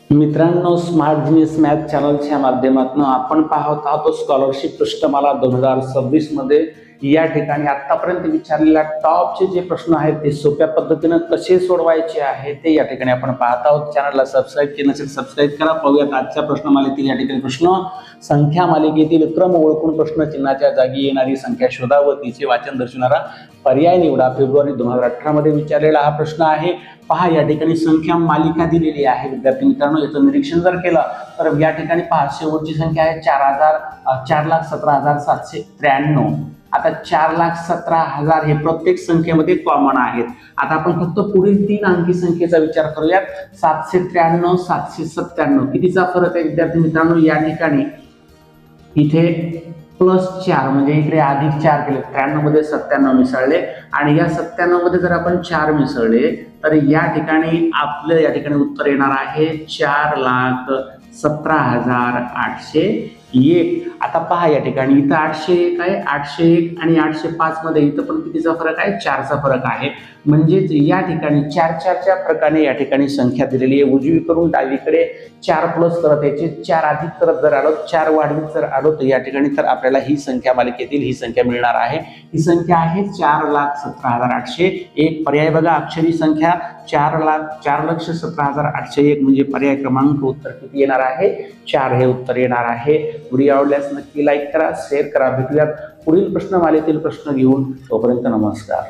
मित्रांनो, smart genius math चॅनलच्या माध्यमातून आपण पाहत आहोत स्कॉलरशिप पृष्ठमाला 2026 मध्ये या ठिकाणी आतापर्यंत विचारलेल्या टॉपचे जे प्रश्न आहेत ते सोप्या पद्धतीने कसे सोडवायचे आहे ते या ठिकाणी आपण पाहत आहोत। चॅनलला सबस्क्राइब केलं नसेल सबस्क्राइब करा। पाहूयात आजच्या प्रश्नमालेतील या ठिकाणी प्रश्न। संख्या मालिकेतील क्रम ओळखून प्रश्न चिन्हाच्या जागी येणारी संख्या शोधा व तिचे वाचन दर्शवणारा पर्याय निवडा। फेब्रुवारी 2018 मध्ये विचारलेला हा प्रश्न आहे। पहा, या ठिकाणी संख्या मालिका दिलेली आहे। विद्यार्थी मित्रांनो, याचं निरीक्षण जर केलं तर या ठिकाणी पहा, शेवटची संख्या आहे 4,17,793। आता 4,17,000 हे प्रत्येक संख्येमध्ये कॉमन आहेत। आता आपण फक्त पुढील 3 अंकी संख्येचा विचार करूयात। 793, 797 कितीचा फरक आहे विद्यार्थी मित्रांनो? या ठिकाणी इथे +4 म्हणजे इकडे +4 केले, 93 मध्ये 97 मिसळले आणि या 97 मध्ये जर आपण 4 मिसळले तर या ठिकाणी आपलं या ठिकाणी उत्तर येणार आहे 4,17,801। आता पहा, या ठिकाणी इथं 801 आहे, 801 आणि 805 मध्ये इथं पण कितीचा फरक आहे? 4चा फरक आहे। म्हणजेच या ठिकाणी 4-4च्या प्रकारे या ठिकाणी संख्या दिलेली आहे। उजवीकडून डावीकडे 4 प्लस करत यायचे, 4 अधिक करत जर आलो, 4 वाढवीत जर आलो तर या ठिकाणी तर आपल्याला ही संख्या मालिकेतील ही संख्या मिळणार आहे। ही संख्या आहे 4,17,801। पर्याय बघा, अक्षरी संख्या 4,17,801 म्हणजे पर्याय क्रमांक उत्तर किती येणार आहे? 4 हे उत्तर येणार आहे। व्हिडिओ आवडल्यास नक्की लाईक करा, शेअर करा। भेटूयात पुढील प्रश्नमालेतील प्रश्न घेऊन। तोपर्यंत नमस्कार।